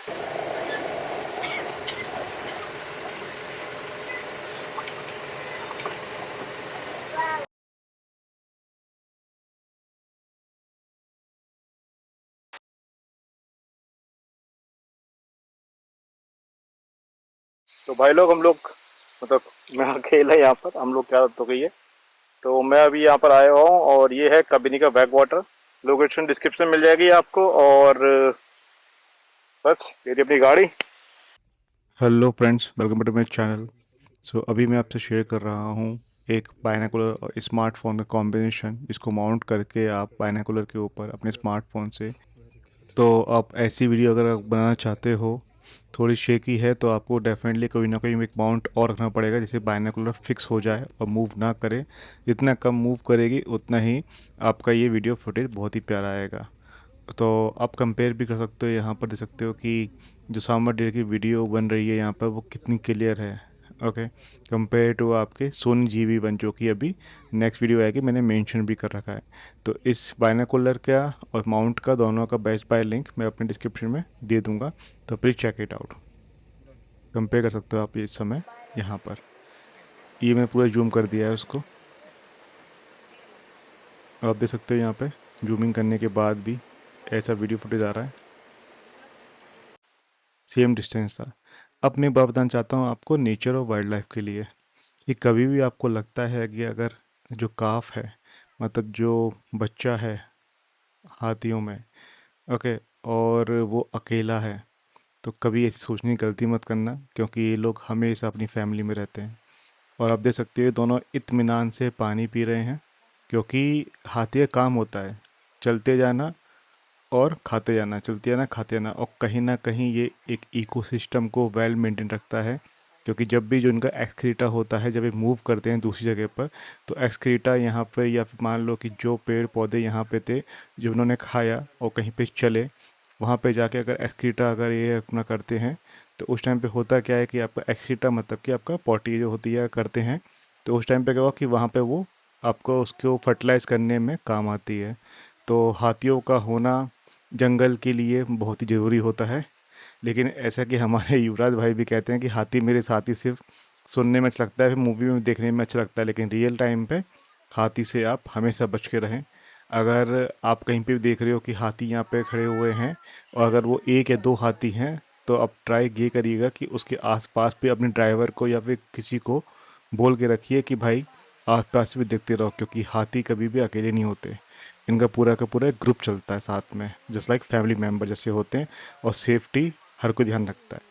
तो भाई लोग हम लोग मतलब मैं अकेला यहाँ पर, हम लोग क्या तो कहिए। तो मैं अभी यहाँ पर आया हूँ और ये है कबिनी का बैक वाटर। लोकेशन डिस्क्रिप्शन मिल जाएगी आपको। और बस मेरी अपनी गाड़ी। Hello friends, welcome to my channel. So अभी मैं आपसे शेयर कर रहा हूँ एक बायनोकुलर और स्मार्टफोन का कॉम्बिनेशन। इसको माउंट करके आप बायनोकुलर के ऊपर अपने स्मार्टफोन से, तो आप ऐसी वीडियो अगर आप बनाना चाहते हो, थोड़ी शेकी है तो आपको डेफिनेटली कोई ना कोई एक माउंट और रखना पड़ेगा जिससे बायनोकुलर फिक्स हो जाए और मूव ना करे। जितना कम मूव करेगी उतना ही आपका ये वीडियो फुटेज बहुत ही प्यारा आएगा। तो आप कंपेयर भी कर सकते हो, यहाँ पर देख सकते हो कि जो सामर डेयर की वीडियो बन रही है यहाँ पर वो कितनी क्लियर है। ओके, कंपेयर टू आपके सोनी GV1 जो कि अभी नेक्स्ट वीडियो आएगी, मैंने मेंशन भी कर रखा है। तो इस बायनोकुलर का और माउंट का दोनों का बेस्ट बाय लिंक मैं अपने डिस्क्रिप्शन में दे दूंगा, तो please check it out. Compare कर सकते हो आप इस समय यहाँ पर। ये मैं पूरा जूम कर दिया है उसको, आप देख सकते हो यहाँ पे जूमिंग करने के बाद भी ऐसा वीडियो फुटेज आ रहा है, सेम डिस्टेंस था। अब मैं बात बताना चाहता हूँ आपको नेचर और वाइल्ड लाइफ के लिए। ये कभी भी आपको लगता है कि अगर जो काफ है, मतलब जो बच्चा है हाथियों में, ओके, और वो अकेला है, तो कभी ऐसी सोचने की गलती मत करना, क्योंकि ये लोग हमेशा अपनी फैमिली में रहते हैं। और आप देख सकते हो ये दोनों इत्मीनान से पानी पी रहे हैं, क्योंकि हाथी का काम होता है चलते जाना और खाते जाना, चलते जाना खाते जाना, और कहीं ना कहीं ये एक इकोसिस्टम को वेल मेंटेन रखता है। क्योंकि जब भी जो इनका एक्सक्रीटा होता है, जब ये मूव करते हैं दूसरी जगह पर, तो एक्सक्रीटा यहाँ पर, या फिर मान लो कि जो पेड़ पौधे यहाँ पे थे जो उन्होंने खाया और कहीं पे चले, वहाँ पे जाके अगर एक्सक्रीटा अगर ये अपना करते हैं, तो उस टाइम पे होता क्या है कि आपका एक्सक्रीटा मतलब कि आपका पॉटी जो होती है करते हैं, तो उस टाइम पे क्या हुआ कि वहाँ पे वो आपको उसको फर्टिलाइज करने में काम आती है। तो हाथियों का होना जंगल के लिए बहुत ही ज़रूरी होता है। लेकिन ऐसा कि हमारे युवराज भाई भी कहते हैं कि हाथी मेरे साथी सिर्फ सुनने में अच्छा लगता है, फिर मूवी में देखने में अच्छा लगता है, लेकिन रियल टाइम पे हाथी से आप हमेशा बच के रहें। अगर आप कहीं पे भी देख रहे हो कि हाथी यहाँ पे खड़े हुए हैं, और अगर वो एक या दो हाथी हैं, तो आप ट्राई ये करिएगा कि उसके आसपास भी अपने ड्राइवर को या फिर किसी को बोल के रखिए कि भाई आसपास भी देखते रहो, क्योंकि हाथी कभी भी अकेले नहीं होते। इनका पूरा का पूरा एक ग्रुप चलता है साथ में, जस्ट लाइक फैमिली मेम्बर जैसे होते हैं, और सेफ्टी हर कोई ध्यान रखता है।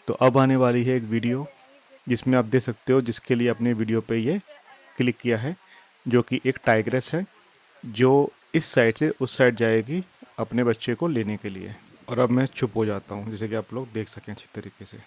तो अब आने वाली है एक वीडियो जिसमें आप देख सकते हो, जिसके लिए अपने वीडियो पे ये क्लिक किया है, जो कि एक टाइग्रेस है जो इस साइड से उस साइड जाएगी अपने बच्चे को लेने के लिए। और अब मैं चुप हो जाता हूँ जैसे कि आप लोग देख सकें अच्छी तरीके से।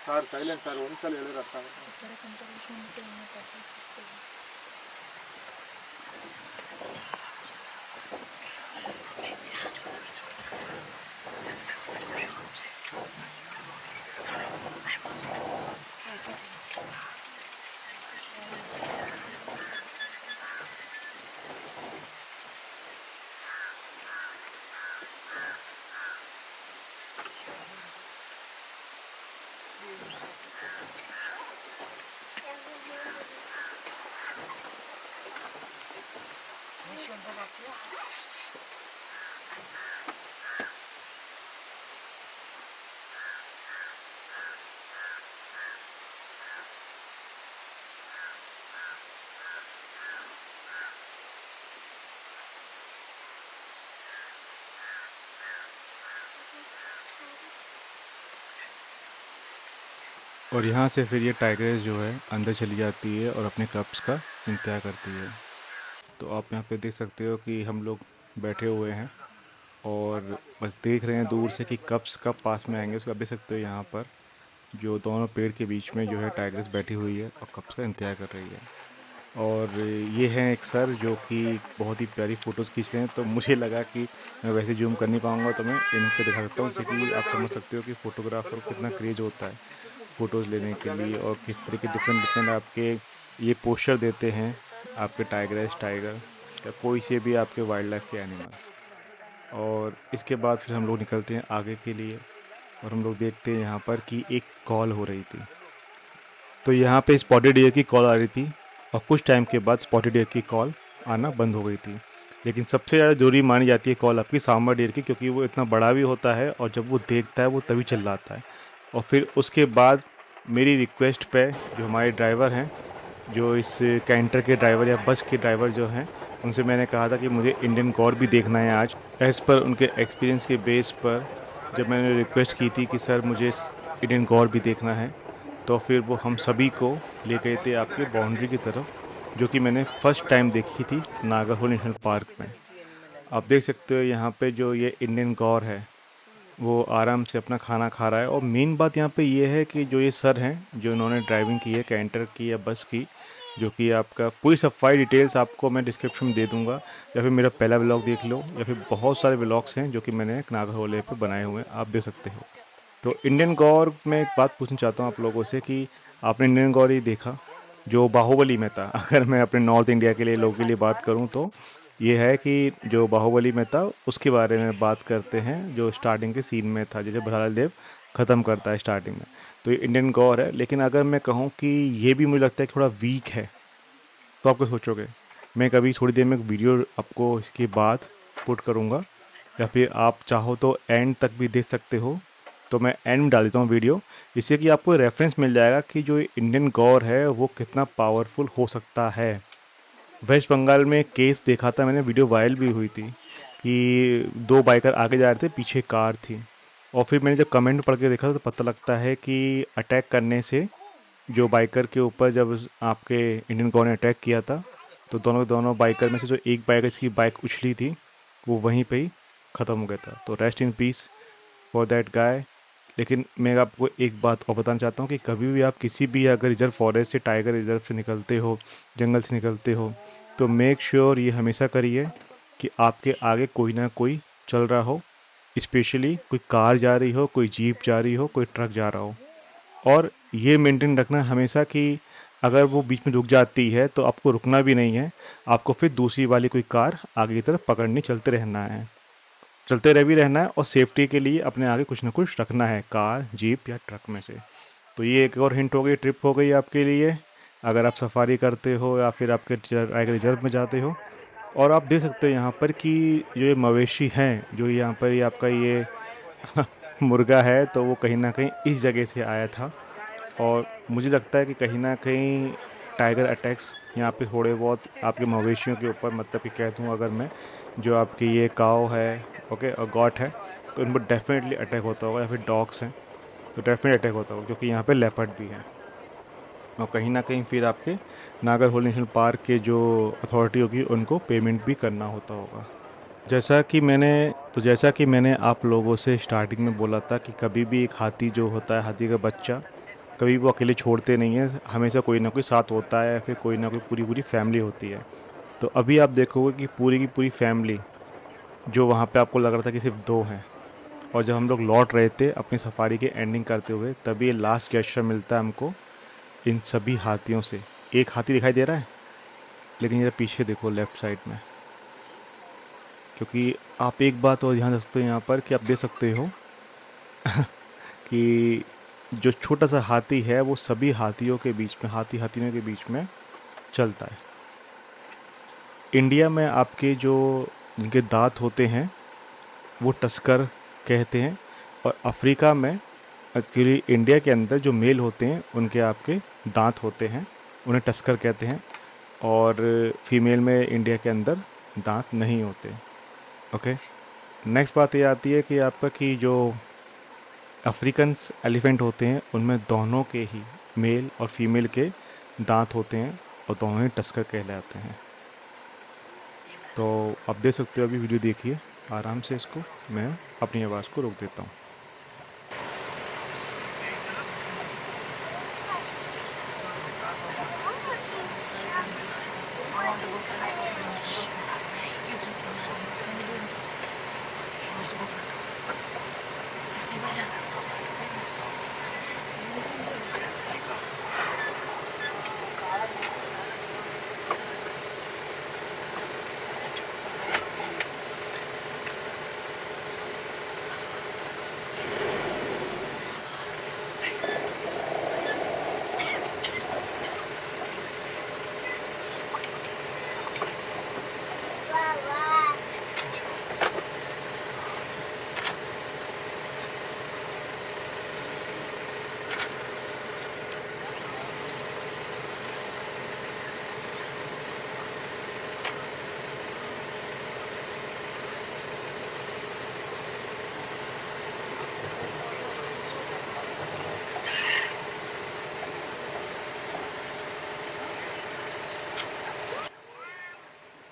సార్ సైలెంట్ సార్ ಒಂದ್ಸಲ ಹೇಳಿರತ್ತ और यहाँ से फिर ये टाइग्रेस जो है अंदर चली जाती है और अपने कप्स का इंतज़ार करती है। तो आप यहाँ पे देख सकते हो कि हम लोग बैठे हुए हैं और बस देख रहे हैं दूर से कि कप्स कब पास में आएंगे। उसको आप देख सकते हो यहाँ पर जो दोनों पेड़ के बीच में जो है टाइग्रेस बैठी हुई है और कप्स का इंतज़ार कर रही है। और ये हैं एक सर जो कि बहुत ही प्यारी फ़ोटोज़ खींच रहे हैं। तो मुझे लगा कि मैं वैसे जूम कर नहीं पाऊँगा, तो मैं इनको दिखा सकता हूँ, जैसे कि आप समझ सकते हो कि फ़ोटोग्राफ़र को कितना क्रेज़ होता है फ़ोटोज़ लेने के लिए, और किस तरह के डिफरेंट डिफरेंट आपके ये पोस्चर देते हैं आपके टाइग्रेस, टाइगर या कोई से भी आपके वाइल्ड लाइफ के एनिमल। और इसके बाद फिर हम लोग निकलते हैं आगे के लिए और हम लोग देखते हैं यहाँ पर कि एक कॉल हो रही थी। तो यहाँ पे स्पॉटेड डियर की कॉल आ रही थी और कुछ टाइम के बाद स्पॉटेड डियर की कॉल आना बंद हो गई थी। लेकिन सबसे ज़्यादा ज़रूरी मानी जाती है कॉल आपकी सांबर डियर की, क्योंकि वो इतना बड़ा भी होता है और जब वो देखता है वो तभी चिल्लाता है। और फिर उसके बाद मेरी रिक्वेस्ट पे जो हमारे ड्राइवर हैं, जो इस कैंटर के ड्राइवर या बस के ड्राइवर जो हैं, उनसे मैंने कहा था कि मुझे इंडियन गौर भी देखना है आज। एज़ पर उनके एक्सपीरियंस के बेस पर जब मैंने रिक्वेस्ट की थी कि सर मुझे इंडियन गौर भी देखना है, तो फिर वो हम सभी को ले गए थे आपके बाउंड्री की तरफ, जो कि मैंने फ़र्स्ट टाइम देखी थी नागार्जुन नेशनल पार्क में। आप देख सकते हो यहाँ पे जो ये इंडियन गौर है वो आराम से अपना खाना खा रहा है। और मेन बात यहाँ पे ये है कि जो ये सर हैं जो इन्होंने ड्राइविंग की है कैंटर की या बस की, जो कि आपका पूरी सफाई डिटेल्स आपको मैं डिस्क्रिप्शन में दे दूंगा, या फिर मेरा पहला व्लॉग देख लो, या फिर बहुत सारे व्लॉग्स हैं जो कि मैंने नागरहोले पे बनाए हुए हैं, आप देख सकते हो। तो इंडियन गौर में एक बात पूछना चाहता हूँ आप लोगों से कि आपने इंडियन गौर ही देखा जो बाहुबली में था? अगर मैं अपने नॉर्थ इंडिया के लिए लोगों के लिए बात करूँ तो ये है कि जो बाहुबली में था उसके बारे में बात करते हैं, जो स्टार्टिंग के सीन में था, जैसे भराल देव ख़त्म करता है स्टार्टिंग में। तो ये इंडियन गौर है, लेकिन अगर मैं कहूँ कि ये भी मुझे लगता है कि थोड़ा वीक है, तो आप क्या सोचोगे? मैं कभी थोड़ी देर में एक वीडियो आपको इसके बाद पुट करूँगा, या फिर आप चाहो तो एंड तक भी देख सकते हो। तो मैं एंड में डाल देता हूँ वीडियो, जिससे कि आपको रेफरेंस मिल जाएगा कि जो इंडियन गौर है वो कितना पावरफुल हो सकता है। वेस्ट बंगाल में एक केस देखा था मैंने, वीडियो वायरल भी हुई थी कि दो बाइकर आगे जा रहे थे, पीछे कार थी। और फिर मैंने जब कमेंट पढ़ के देखा तो पता लगता है कि अटैक करने से जो बाइकर के ऊपर जब आपके इंडियन गौर ने अटैक किया था, तो दोनों दोनों बाइकर में से जो एक बाइकर की बाइक उछली थी वो वहीं पे ही ख़त्म हो गया था। तो rest in peace for that guy. लेकिन मैं आपको एक बात और बताना चाहता हूँ कि कभी भी आप किसी भी अगर रिजर्व फॉरेस्ट से, टाइगर रिजर्व से निकलते हो, जंगल से निकलते हो, तो मेक श्योर ये हमेशा करिए कि आपके आगे कोई ना कोई चल रहा हो, स्पेशली कोई कार जा रही हो, कोई जीप जा रही हो, कोई ट्रक जा रहा हो। और ये मेंटेन रखना हमेशा कि अगर वो बीच में रुक जाती है तो आपको रुकना भी नहीं है, आपको फिर दूसरी वाली कोई कार आगे की तरफ पकड़नी, चलते रहना है, चलते रह भी रहना है, और सेफ्टी के लिए अपने आगे कुछ ना कुछ रखना है कार, जीप या ट्रक में से। तो ये एक और हिंट हो गई, ट्रिप हो गई आपके लिए, अगर आप सफारी करते हो या फिर आपके टाइगर रिजर्व में जाते हो। और आप देख सकते हो यहाँ पर कि जो ये मवेशी हैं, जो यहाँ पर ये आपका ये मुर्गा है, तो वो कहीं ना कहीं इस जगह से आया था। और मुझे लगता है कि कहीं ना कहीं टाइगर अटैक्स यहाँ पे थोड़े बहुत आपके मवेशियों के ऊपर, मतलब कि कह दूँ अगर मैं, जो आपकी ये काव है, ओके, और गॉट है, तो इन पर डेफिनेटली अटैक होता होगा, या फिर डॉग्स हैं तो डेफिनेटली अटैक होता होगा, क्योंकि यहाँ पे लेपर्ड भी हैं। और कहीं ना कहीं फिर आपके नागरहोल नेशनल पार्क के जो अथॉरिटी होगी उनको पेमेंट भी करना होता होगा। जैसा कि मैंने आप लोगों से स्टार्टिंग में बोला था कि कभी भी एक हाथी जो होता है, हाथी का बच्चा, कभी वो अकेले छोड़ते नहीं है, हमेशा कोई ना कोई साथ होता है, फिर कोई ना कोई पूरी पूरी फैमिली होती है। तो अभी आप देखोगे कि पूरी की पूरी फैमिली, जो वहाँ पे आपको लग रहा था कि सिर्फ दो हैं, और जब हम लोग लौट रहे थे अपनी सफारी के एंडिंग करते हुए, तभी ये लास्ट गेस्चर मिलता है हमको इन सभी हाथियों से। एक हाथी दिखाई दे रहा है, लेकिन ये पीछे देखो लेफ्ट साइड में, क्योंकि आप एक बात और ध्यान रख सकते हो यहाँ पर कि आप देख सकते हो कि जो छोटा सा हाथी है वो सभी हाथियों के बीच में, हाथियों के बीच में चलता है। इंडिया में आपके जो जिनके दांत होते हैं वो टस्कर कहते हैं, और अफ्रीका में, एक्चुअली इंडिया के अंदर जो मेल होते हैं उनके आपके दांत होते हैं, उन्हें टस्कर कहते हैं। और फीमेल में इंडिया के अंदर दांत नहीं होते। ओके, नेक्स्ट बात ये आती है कि आपका कि जो अफ्रीकन एलिफेंट होते हैं उनमें दोनों के ही मेल और फीमेल के दांत होते हैं और दोनों ही टस्कर कहलाते हैं। तो आप देख सकते हो, अभी वीडियो देखिए आराम से इसको। मैं अपनी आवाज़ को रोक देता हूँ।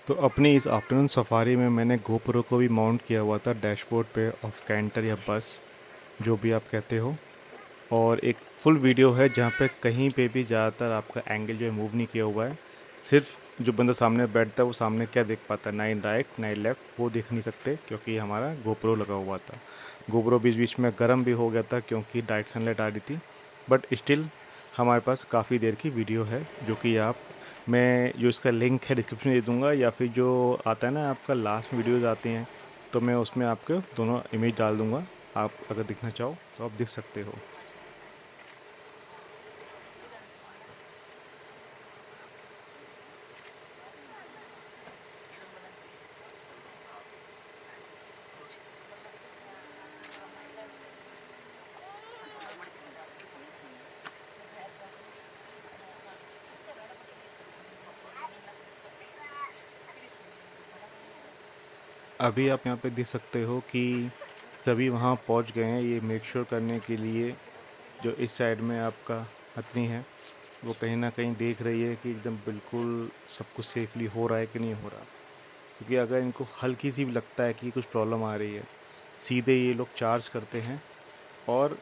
तो अपनी इस आफ्टरनून सफारी में मैंने गोप्रो को भी माउंट किया हुआ था डैशबोर्ड पे ऑफ कैंटर या बस, जो भी आप कहते हो। और एक फुल वीडियो है जहाँ पे कहीं पे भी ज़्यादातर आपका एंगल जो है मूव नहीं किया हुआ है। सिर्फ जो बंदा सामने बैठता है वो सामने क्या देख पाता है, ना इन राइट ना इन लेफ्ट, वो देख नहीं सकते क्योंकि हमारा गोप्रो लगा हुआ था। गोप्रो बीच बीच में गर्म भी हो गया था क्योंकि डायरेक्ट सनलाइट आ रही थी। बट स्टिल हमारे पास काफ़ी देर की वीडियो है, जो कि आप, मैं जो इसका लिंक है डिस्क्रिप्शन में दे दूँगा, या फिर जो आता है ना आपका लास्ट में वीडियोज़ आती हैं, तो मैं उसमें आपके दोनों इमेज डाल दूँगा। आप अगर देखना चाहो तो आप देख सकते हो। अभी आप यहाँ पे देख सकते हो कि सभी वहाँ पहुँच गए हैं, ये मेक श्योर करने के लिए। जो इस साइड में आपका हथनी है, वो कहीं ना कहीं देख रही है कि एकदम बिल्कुल सब कुछ सेफली हो रहा है कि नहीं हो रहा। क्योंकि अगर इनको हल्की सी भी लगता है कि कुछ प्रॉब्लम आ रही है, सीधे ये लोग चार्ज करते हैं। और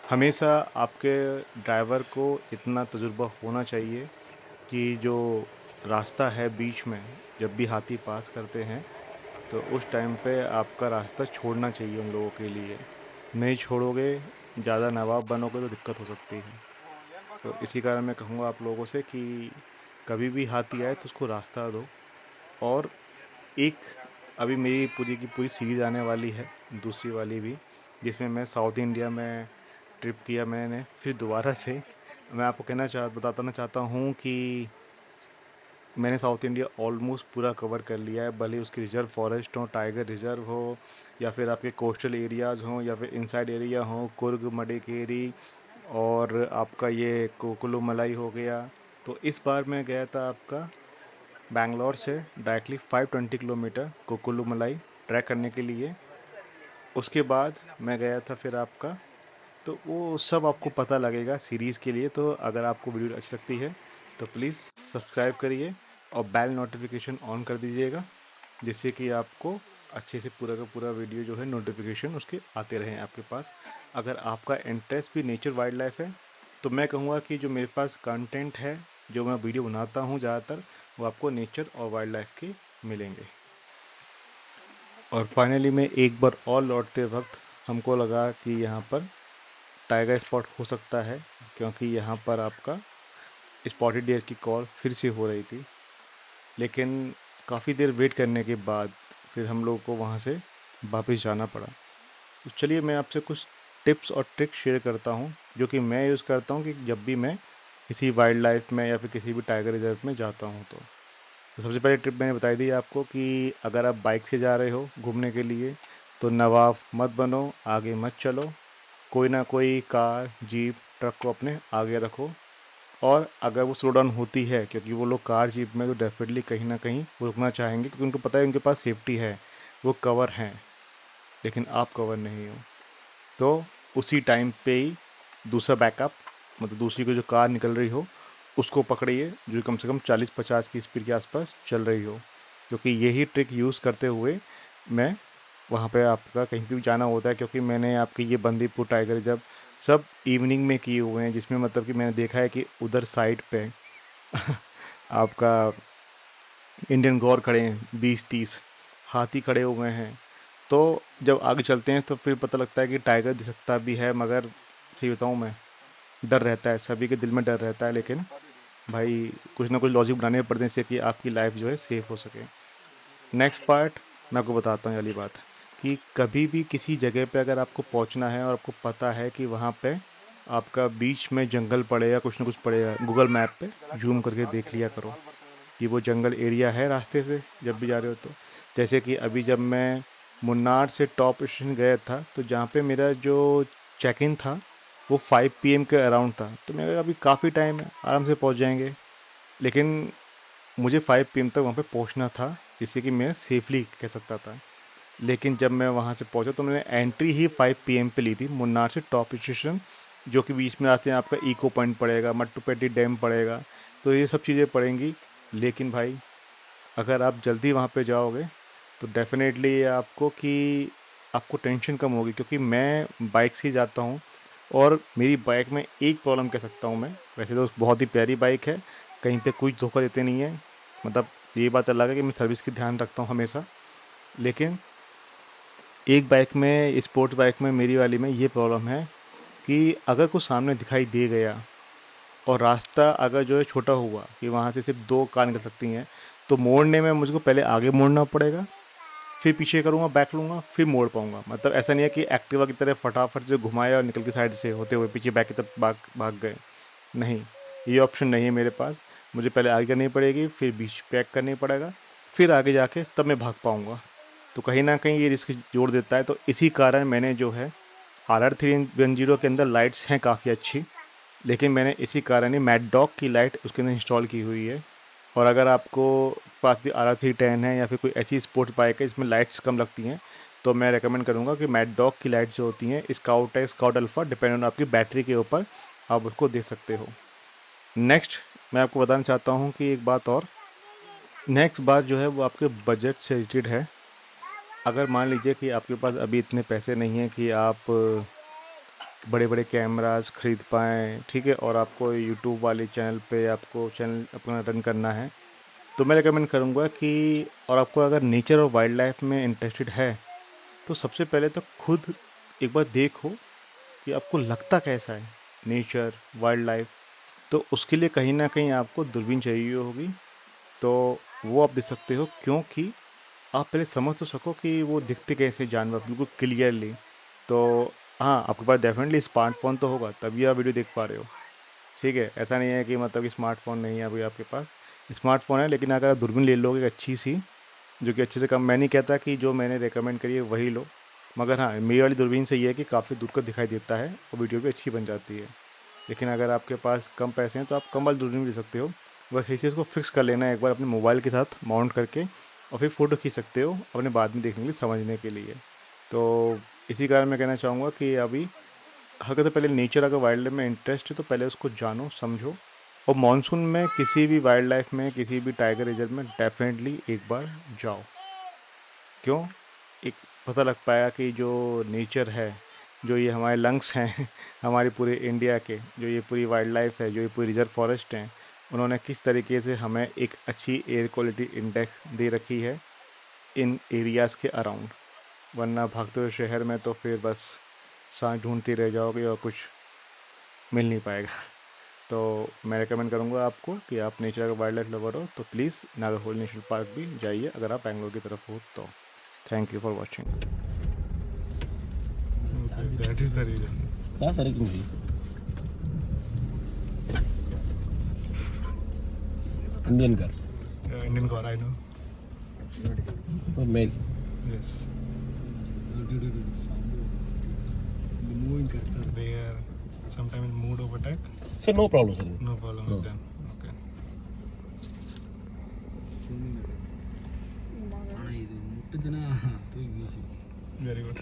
हमेशा आपके ड्राइवर को इतना तजुर्बा होना चाहिए कि जो रास्ता है बीच में, जब भी हाथी पास करते हैं तो उस टाइम पे आपका रास्ता छोड़ना चाहिए उन लोगों के लिए। नहीं छोड़ोगे, ज़्यादा नवाब बनोगे तो दिक्कत हो सकती है। तो इसी कारण मैं कहूँगा आप लोगों से कि कभी भी हाथी आए तो उसको रास्ता दो। और एक, अभी मेरी पूरी की पूरी सीरीज़ आने वाली है, दूसरी वाली भी, जिसमें मैं साउथ इंडिया में ट्रिप किया मैंने फिर दोबारा से। मैं आपको बताना चाहता हूँ कि मैंने साउथ इंडिया ऑलमोस्ट पूरा कवर कर लिया है, भले उसके रिजर्व फॉरेस्ट हो, टाइगर रिजर्व हो, या फिर आपके कोस्टल एरियाज़ हों, या फिर इनसाइड एरिया हो, कुर्ग मडिकेरी, और आपका ये कोकुलू मलाई हो गया। तो इस बार मैं गया था आपका बैंगलोर से डायरेक्टली 520 किलोमीटर कोकुलू मलाई ट्रैक करने के लिए। उसके बाद मैं गया था फिर आपका, तो वो सब आपको पता लगेगा सीरीज़ के लिए। तो अगर आपको वीडियो अच्छी लगती है तो प्लीज़ सब्सक्राइब करिए और बेल नोटिफिकेशन ऑन कर दीजिएगा, जिससे कि आपको अच्छे से पूरा का पूरा वीडियो जो है नोटिफिकेशन उसके आते रहें आपके पास। अगर आपका इंटरेस्ट भी नेचर वाइल्ड लाइफ है तो मैं कहूँगा कि जो मेरे पास कंटेंट है, जो मैं वीडियो बनाता हूँ ज़्यादातर, वो आपको नेचर और वाइल्ड लाइफ के मिलेंगे। और फाइनली में एक बार और लौटते वक्त हमको लगा कि यहाँ पर टाइगर स्पॉट हो सकता है, क्योंकि यहाँ पर आपका स्पॉटेड डियर की कॉल फिर से हो रही थी। लेकिन काफ़ी देर वेट करने के बाद फिर हम लोग को वहाँ से वापस जाना पड़ा। तो चलिए मैं आपसे कुछ टिप्स और ट्रिक्स शेयर करता हूँ, जो कि मैं यूज़ करता हूँ कि जब भी मैं किसी वाइल्ड लाइफ में या फिर किसी भी टाइगर रिजर्व में जाता हूँ। तो सबसे पहले ट्रिप मैंने बताई दी आपको कि अगर आप बाइक से जा रहे हो घूमने के लिए तो नवाब मत बनो, आगे मत चलो। कोई ना कोई कार, जीप, ट्रक को अपने आगे रखो। और अगर वो स्लो डाउन होती है, क्योंकि वो लोग कार जीप में तो डेफिनेटली कहीं ना कहीं वो रुकना चाहेंगे, क्योंकि उनको पता है उनके पास सेफ्टी है, वो कवर हैं, लेकिन आप कवर नहीं हो। तो उसी टाइम पे ही दूसरा बैकअप, मतलब दूसरी को जो कार निकल रही हो उसको पकड़िए, जो कम से कम 40-50 की स्पीड के आसपास चल रही हो, क्योंकि यही ट्रिक यूज़ करते हुए मैं वहाँ पे आपका कहीं पे भी जाना होता है। क्योंकि मैंने आपकी ये बंदीपुर टाइगर जब सब इवनिंग में किए हुए हैं, जिसमें मतलब कि मैंने देखा है कि उधर साइड पे आपका इंडियन गौर खड़े हैं, 20-30 हाथी खड़े हुए हैं। तो जब आगे चलते हैं तो फिर पता लगता है कि टाइगर दिख सकता भी है, मगर सही बताऊँ मैं, डर रहता है, सभी के दिल में डर रहता है। लेकिन भाई कुछ ना कुछ लॉजिक बनाने पड़ते हैं जिससे कि आपकी लाइफ जो है सेफ हो सके। नेक्स्ट पार्ट मैं आपको बताता हूँ, ये वाली बात कि कभी भी किसी जगह पे अगर आपको पहुँचना है और आपको पता है कि वहाँ पे आपका बीच में जंगल पड़ेगा, कुछ ना कुछ पड़ेगा, गूगल मैप पे जूम करके देख लिया करो कि वो जंगल एरिया है रास्ते से जब भी जा रहे हो तो। जैसे कि अभी जब मैं मुन्नार से टॉप स्टेशन गया था, तो जहाँ पे मेरा जो चेक इन था वो 5 PM के अराउंड था, तो मैंने कहा अभी काफ़ी टाइम है, आराम से पहुँच जाएंगे। लेकिन मुझे 5 PM तक वहाँ पे पहुँचना था, जिससे कि मैं सेफली कह सकता था। लेकिन जब मैं वहाँ से पहुँचा तो मैंने एंट्री ही 5 PM पे ली थी मुन्नार से टॉप स्टेशन, जो कि बीच में रास्ते में आपका इको पॉइंट पड़ेगा, मट्टूपेटी डैम पड़ेगा, तो ये सब चीज़ें पड़ेंगी। लेकिन भाई अगर आप जल्दी वहाँ पे जाओगे तो डेफिनेटली ये आपको कि आपको टेंशन कम होगी, क्योंकि मैं बाइक से ही जाता हूँ। और मेरी बाइक में एक प्रॉब्लम कह सकता हूँ मैं, वैसे तो बहुत ही प्यारी बाइक है, कहीं पे कुछ धोखा देते नहीं है, मतलब ये बात अलग है कि मैं सर्विस की ध्यान रखता हूँ हमेशा। लेकिन एक बाइक में, स्पोर्ट्स बाइक में, मेरी वाली में ये प्रॉब्लम है कि अगर कुछ सामने दिखाई दे गया और रास्ता अगर जो है छोटा हुआ कि वहाँ से सिर्फ 2 कार निकल सकती हैं, तो मोड़ने में मुझको पहले आगे मोड़ना पड़ेगा, फिर पीछे करूँगा, बैक लूँगा, फिर मोड़ पाऊँगा। मतलब ऐसा नहीं है कि एक्टिवा की तरह फटाफट से घुमाया और निकल के साइड से होते हुए पीछे बैक की तरफ भाग भाग गए। नहीं, ये ऑप्शन नहीं है मेरे पास। मुझे पहले आगे करनी पड़ेगी, फिर बीच पैक करनी पड़ेगा, फिर आगे जाके तब मैं भाग पाऊँगा। तो कहीं न कहीं ये रिस्क जोड़ देता है। तो इसी कारण मैंने जो है RR 310 के अंदर लाइट्स हैं काफ़ी अच्छी, लेकिन मैंने इसी कारण ही मैड डॉग की लाइट उसके अंदर इंस्टॉल की हुई है। और अगर आपको पास भी RR 310 है या फिर कोई ऐसी स्पोर्ट्स बाइक है इसमें लाइट्स कम लगती हैं, तो मैं रेकमेंड करूँगा कि मैड डॉग की लाइट जो होती हैं, स्काउट है, स्काउट अल्फ़ा, डिपेंड ऑन आपकी बैटरी के ऊपर आप उसको दे सकते हो। नेक्स्ट मैं आपको बताना चाहता हूँ कि एक बात और, नेक्स्ट बात जो है वो आपके बजट से रिलेटेड है। अगर मान लीजिए कि आपके पास अभी इतने पैसे नहीं हैं कि आप बड़े बड़े कैमरास खरीद पाएँ, ठीक है, और आपको यूट्यूब वाले चैनल पे आपको चैनल अपना रन करना है, तो मैं रिकमेंड करूँगा कि, और आपको अगर नेचर और वाइल्ड लाइफ में इंटरेस्टेड है, तो सबसे पहले तो खुद एक बार देखो कि आपको लगता कैसा है नेचर, वाइल्ड लाइफ। तो उसके लिए कहीं ना कहीं आपको दूरबीन चाहिए होगी, तो वो आप देख सकते हो, क्योंकि आप पहले समझ तो सको कि वो दिखते कैसे जानवर बिल्कुल क्लियरली। तो हाँ, आपके पास डेफिनेटली स्मार्टफोन तो होगा तभी आप वीडियो देख पा रहे हो, ठीक है। ऐसा नहीं है कि मतलब कि स्मार्टफोन नहीं है अभी आपके पास, स्मार्टफोन है, लेकिन अगर आप दूरबीन ले लोगे एक अच्छी सी, जो कि अच्छे से कम, मैं नहीं कहता कि जो मैंने रेकमेंड करी है वही लो, मगर हाँ मेरी वाली दूरबीन से ये है कि काफ़ी दूर का दिखाई देता है और वीडियो भी अच्छी बन जाती है। लेकिन अगर आपके पास कम पैसे हैं तो आप कम वाली दूरबीन भी ले सकते हो, बस इसी इसको फिक्स कर लेना है एक बार अपने मोबाइल के साथ माउंट करके, और फिर फ़ोटो खींच सकते हो अपने बाद में देखने के लिए, समझने के लिए। तो इसी कारण मैं कहना चाहूँगा कि अभी अगर तो पहले नेचर, अगर वाइल्ड लाइफ में इंटरेस्ट है तो पहले उसको जानो समझो, और मानसून में किसी भी वाइल्ड लाइफ में, किसी भी टाइगर रिजर्व में डेफिनेटली एक बार जाओ। क्यों? एक पता लग पाया कि जो नेचर है, जो ये हमारे लंग्स हैं हमारे पूरे इंडिया के, जो ये पूरी वाइल्ड लाइफ है, जो ये पूरी रिजर्व फॉरेस्ट हैं, उन्होंने किस तरीके से हमें एक अच्छी एयर क्वालिटी इंडेक्स दे रखी है इन एरियाज़ के अराउंड। वरना भागते हुए शहर में तो फिर बस सांस ढूंढती रह जाओगे और कुछ मिल नहीं पाएगा। तो मैं रेकमेंड करूँगा आपको कि आप नेचर का वाइल्ड लाइफ लवर हो तो प्लीज़ नागरहोल नेशनल पार्क भी जाइए अगर आप बैंगलोर की तरफ हो तो। Thank you for watching. That is the reason. क्या sir Indian car Indian car, I know. Male yes, they are sometime in mood of attack. Sir no problem sir No problem No. with them. Okay. ಇದು ಮುಟ್ಟಿದ ತೂಗಿ ಬೀಸಿ Very good.